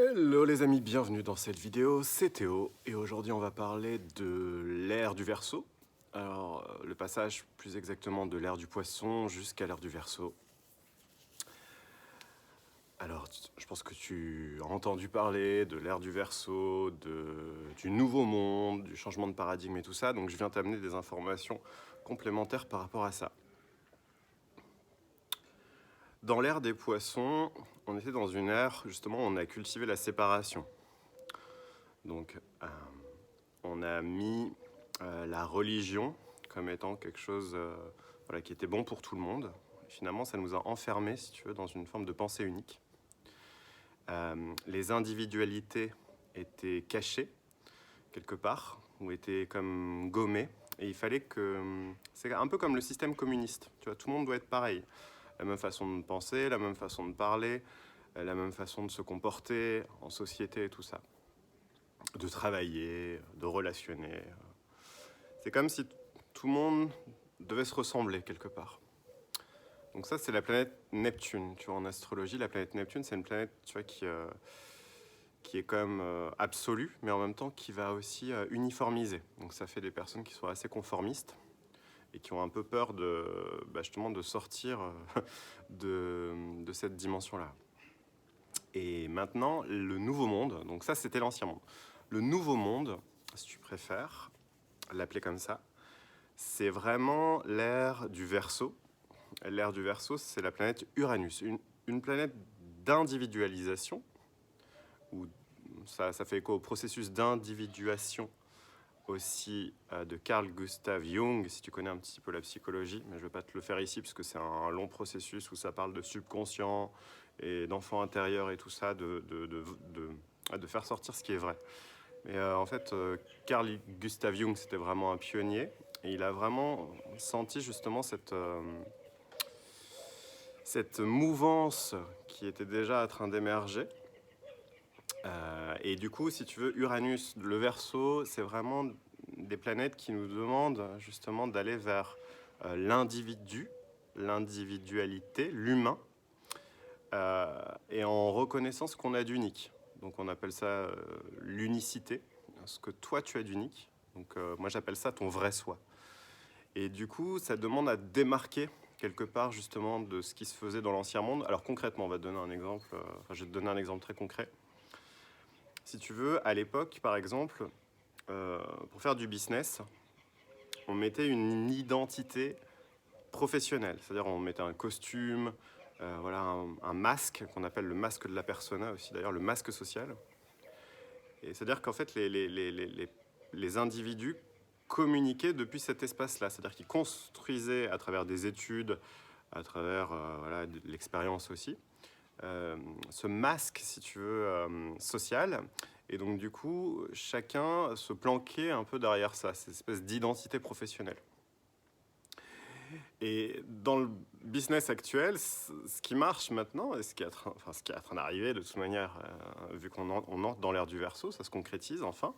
Hello les amis, bienvenue dans cette vidéo, c'est Théo et aujourd'hui on va parler de l'ère du Verseau. Alors le passage plus exactement de l'ère du Poisson jusqu'à l'ère du Verseau. Alors je pense que tu as entendu parler de l'ère du Verseau, du nouveau monde, du changement de paradigme et tout ça, donc je viens t'amener des informations complémentaires par rapport à ça. Dans l'ère des Poissons, on était dans une ère justement où on a cultivé la séparation. Donc on a mis la religion comme étant quelque chose voilà, qui était bon pour tout le monde. Et finalement, ça nous a enfermés, si tu veux, dans une forme de pensée unique. Les individualités étaient cachées quelque part, ou étaient comme gommées. Et il fallait que... C'est un peu comme le système communiste. Tu vois, tout le monde doit être pareil. La même façon de penser, la même façon de parler, la même façon de se comporter en société et tout ça. De travailler, de relationner. C'est comme si tout le monde devait se ressembler quelque part. Donc ça, c'est la planète Neptune. Tu vois, en astrologie, la planète Neptune, c'est une planète, tu vois, qui est quand même absolue, mais en même temps qui va aussi uniformiser. Donc ça fait des personnes qui sont assez conformistes et qui ont un peu peur justement de sortir de cette dimension-là. Et maintenant, le nouveau monde, donc ça c'était l'ancien monde. Le nouveau monde, si tu préfères l'appeler comme ça, c'est vraiment l'ère du Verseau. L'ère du Verseau, c'est la planète Uranus, une planète d'individualisation, où ça fait écho au processus d'individuation aussi de Carl Gustav Jung, si tu connais un petit peu la psychologie, mais je ne vais pas te le faire ici, parce que c'est un long processus où ça parle de subconscient et d'enfant intérieur et tout ça, de faire sortir ce qui est vrai. Mais en fait, Carl Gustav Jung, c'était vraiment un pionnier, et il a vraiment senti justement cette mouvance qui était déjà en train d'émerger. Et du coup, si tu veux, Uranus, le Verseau, c'est vraiment des planètes qui nous demandent justement d'aller vers l'individu, l'individualité, l'humain, et en reconnaissant ce qu'on a d'unique. Donc on appelle ça l'unicité, ce que toi tu as d'unique. Donc moi j'appelle ça ton vrai soi. Et du coup, ça demande à démarquer quelque part justement de ce qui se faisait dans l'ancien monde. Alors concrètement, on va te donner un exemple, je vais te donner un exemple très concret. Si tu veux, à l'époque, par exemple, pour faire du business, on mettait une identité professionnelle. C'est-à-dire on mettait un costume, voilà, un masque, qu'on appelle le masque de la persona aussi, d'ailleurs, le masque social. Et c'est-à-dire qu'en fait, les individus communiquaient depuis cet espace-là. C'est-à-dire qu'ils construisaient à travers des études, à travers voilà, de l'expérience aussi, ce masque, si tu veux, social. Et donc, du coup, chacun se planquait un peu derrière ça, cette espèce d'identité professionnelle. Et dans le business actuel, ce qui marche maintenant, et ce qui est en train d'arriver de toute manière, vu qu'on entre dans l'ère du Verseau, ça se concrétise enfin.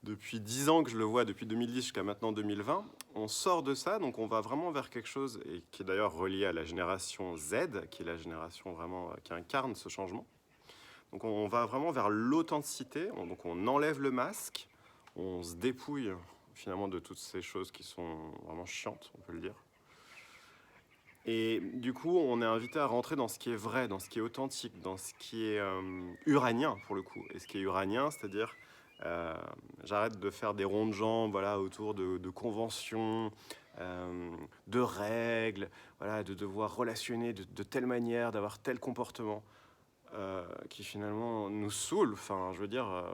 Depuis 10 ans que je le vois, depuis 2010 jusqu'à maintenant 2020, on sort de ça, donc on va vraiment vers quelque chose, et qui est d'ailleurs relié à la génération Z, qui est la génération vraiment qui incarne ce changement. Donc on va vraiment vers l'authenticité, donc on enlève le masque, on se dépouille finalement de toutes ces choses qui sont vraiment chiantes, on peut le dire. Et du coup, on est invité à rentrer dans ce qui est vrai, dans ce qui est authentique, dans ce qui est uranien pour le coup. Et ce qui est uranien, c'est-à-dire j'arrête de faire des ronds de jambes voilà, autour de conventions, de règles, voilà, de devoir relationner de telle manière, d'avoir tel comportement qui finalement nous saoule. Enfin, je veux dire,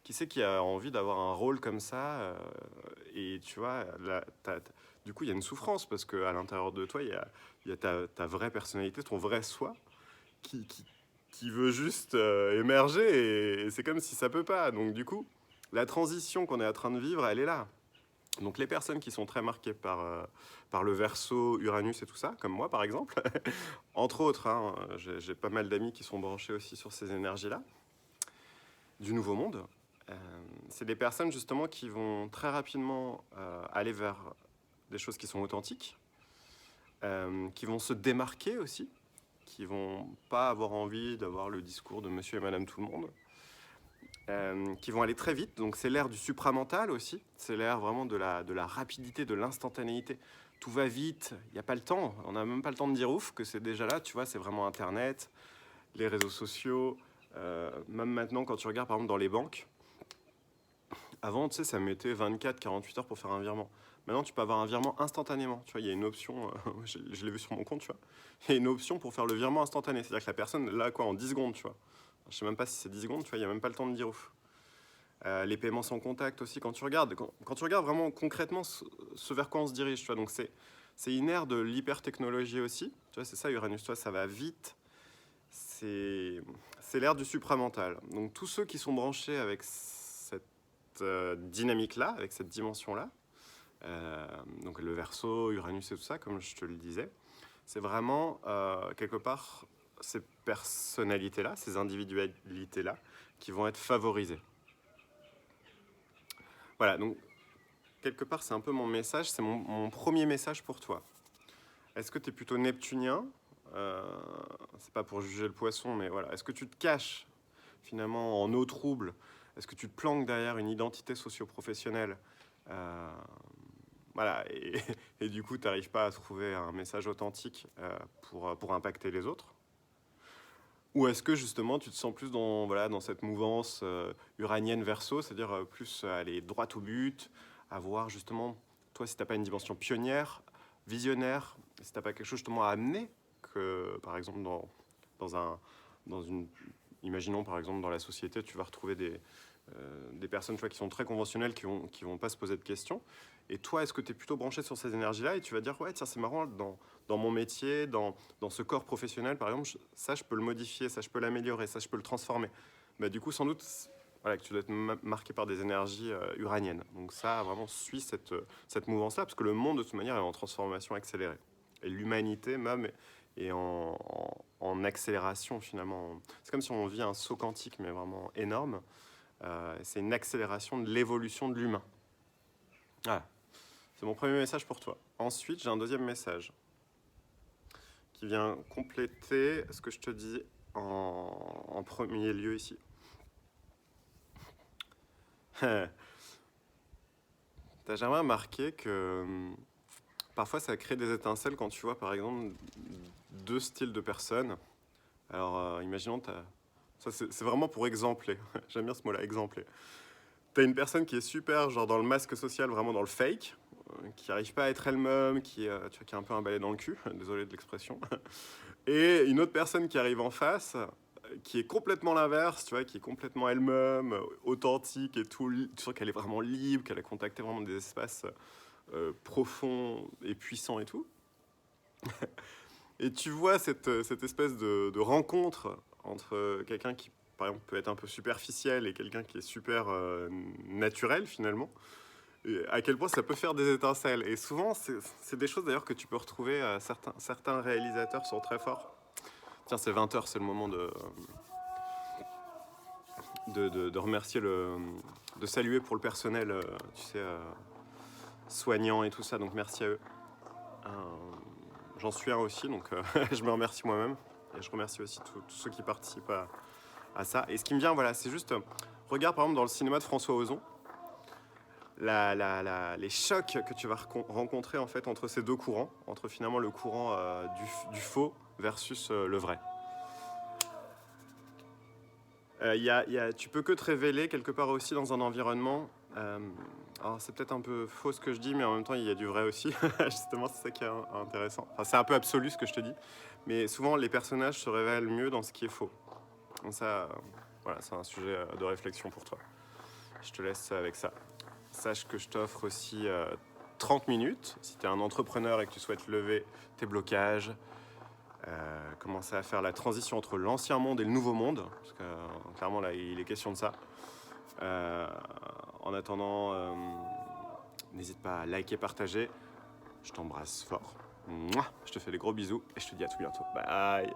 qui c'est qui a envie d'avoir un rôle comme ça et tu vois, là, du coup, il y a une souffrance parce qu'à l'intérieur de toi, il y a ta vraie personnalité, ton vrai soi qui veut juste émerger et c'est comme si ça peut pas. Donc du coup, la transition qu'on est en train de vivre, elle est là. Donc les personnes qui sont très marquées par le Verseau, Uranus et tout ça, comme moi par exemple, entre autres, hein, j'ai pas mal d'amis qui sont branchés aussi sur ces énergies-là, du Nouveau Monde, c'est des personnes justement qui vont très rapidement aller vers des choses qui sont authentiques, qui vont se démarquer aussi, qui vont pas avoir envie d'avoir le discours de monsieur et madame tout le monde, qui vont aller très vite. Donc c'est l'ère du supramental aussi, c'est l'ère vraiment de la rapidité, de l'instantanéité. Tout va vite, il n'y a pas le temps, on n'a même pas le temps de dire ouf, que c'est déjà là, tu vois, c'est vraiment Internet, les réseaux sociaux, même maintenant quand tu regardes par exemple dans les banques, avant, tu sais, ça mettait 24-48 heures pour faire un virement. Maintenant, tu peux avoir un virement instantanément. Tu vois, il y a une option, je l'ai vu sur mon compte, tu vois. Il y a une option pour faire le virement instantané. C'est-à-dire que la personne, là, quoi, en 10 secondes, tu vois. Je sais même pas si c'est 10 secondes, tu vois, il n'y a même pas le temps de dire ouf. Les paiements sans contact aussi, quand tu regardes vraiment concrètement ce vers quoi on se dirige, tu vois. Donc, c'est une ère de l'hyper-technologie aussi. Tu vois, c'est ça, Uranus, toi, ça va vite. C'est l'ère du supramental. Donc, tous ceux qui sont branchés avec cette dynamique-là, avec cette dimension-là, donc le Verseau, Uranus et tout ça, comme je te le disais, c'est vraiment quelque part ces personnalités-là, ces individualités-là, qui vont être favorisées. Voilà, donc quelque part c'est un peu mon message, c'est mon premier message pour toi. Est-ce que tu es plutôt neptunien c'est pas pour juger le poisson, mais voilà. Est-ce que tu te caches finalement en eau trouble? Est-ce que tu te planques derrière une identité socio-professionnelle voilà, et du coup, tu n'arrives pas à trouver un message authentique pour impacter les autres? Ou est-ce que justement, tu te sens plus dans cette mouvance uranienne verso, c'est-à-dire plus aller droit au but, avoir justement, toi, si tu n'as pas une dimension pionnière, visionnaire, si tu n'as pas quelque chose justement à amener, que par exemple dans une... Imaginons par exemple dans la société, tu vas retrouver des personnes tu vois, qui sont très conventionnelles, qui vont pas se poser de questions. Et toi, est-ce que tu es plutôt branché sur ces énergies-là et tu vas dire, ouais, tiens, c'est marrant, dans mon métier, dans ce corps professionnel, par exemple, ça, je peux le modifier, ça, je peux l'améliorer, ça, je peux le transformer. Bah, du coup, sans doute, voilà, que tu dois être marqué par des énergies uraniennes. Donc ça, vraiment, suis cette mouvance-là, parce que le monde, de toute manière, est en transformation accélérée. Et l'humanité, même, est en accélération, finalement. C'est comme si on vit un saut quantique, mais vraiment énorme. C'est une accélération de l'évolution de l'humain. Voilà. C'est mon premier message pour toi. Ensuite, j'ai un deuxième message qui vient compléter ce que je te dis en premier lieu ici. T'as jamais remarqué que parfois ça crée des étincelles quand tu vois par exemple deux styles de personnes. Alors imaginons, ça c'est vraiment pour exempler, j'aime bien ce mot-là, exempler. T'as une personne qui est super, genre dans le masque social, vraiment dans le fake, qui n'arrive pas à être elle-même, qui a un peu un balai dans le cul, désolé de l'expression, et une autre personne qui arrive en face, qui est complètement l'inverse, tu vois, qui est complètement elle-même, authentique et tout, tu sens qu'elle est vraiment libre, qu'elle a contacté vraiment des espaces profonds et puissants et tout. Et tu vois cette espèce de rencontre entre quelqu'un qui, par exemple, peut être un peu superficiel et quelqu'un qui est super naturel, finalement, et à quel point ça peut faire des étincelles. Et souvent, c'est des choses, d'ailleurs, que tu peux retrouver, certains réalisateurs sont très forts. Tiens, c'est 20h, c'est le moment de remercier de saluer pour le personnel, tu sais, soignant et tout ça, donc merci à eux. J'en suis un aussi, donc je me remercie moi-même. Et je remercie aussi tous ceux qui participent à ça. Et ce qui me vient, voilà, c'est juste, regarde par exemple dans le cinéma de François Ozon, les chocs que tu vas rencontrer en fait entre ces deux courants, entre finalement le courant du faux versus le vrai. Tu peux que te révéler quelque part aussi dans un environnement. Alors c'est peut-être un peu faux ce que je dis, mais en même temps il y a du vrai aussi. Justement, c'est ça qui est intéressant. Enfin, c'est un peu absolu ce que je te dis, mais souvent les personnages se révèlent mieux dans ce qui est faux. Donc ça, voilà, c'est un sujet de réflexion pour toi. Je te laisse avec ça. Sache que je t'offre aussi 30 minutes si tu es un entrepreneur et que tu souhaites lever tes blocages. Commencer à faire la transition entre l'ancien monde et le nouveau monde, parce que clairement là il est question de ça. En attendant, n'hésite pas à liker, partager. Je t'embrasse fort. Mouah, je te fais des gros bisous et je te dis à tout bientôt. Bye.